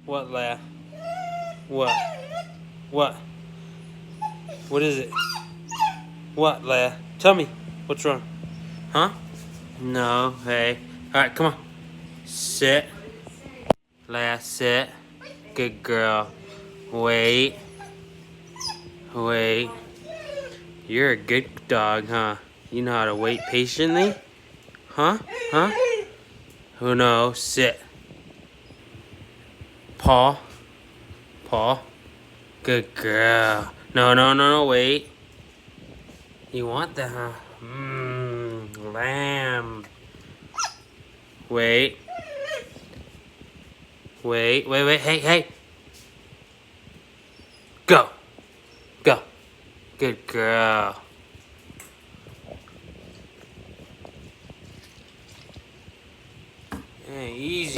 What, Leia? What? What? What is it? What, Leia? Tell me. What's wrong? Huh? No, hey. Alright, come on. Sit. Leia, sit. Good girl. Wait. Wait. You're a good dog, huh? You know how to wait patiently? Huh? Huh? Who knows? Sit. Paw. Paw. Good girl. No, no, no, no, wait. You want that, huh? Mmm, lamb. Wait. Wait, wait, wait. Hey, hey. Go. Go. Good girl. Hey, easy.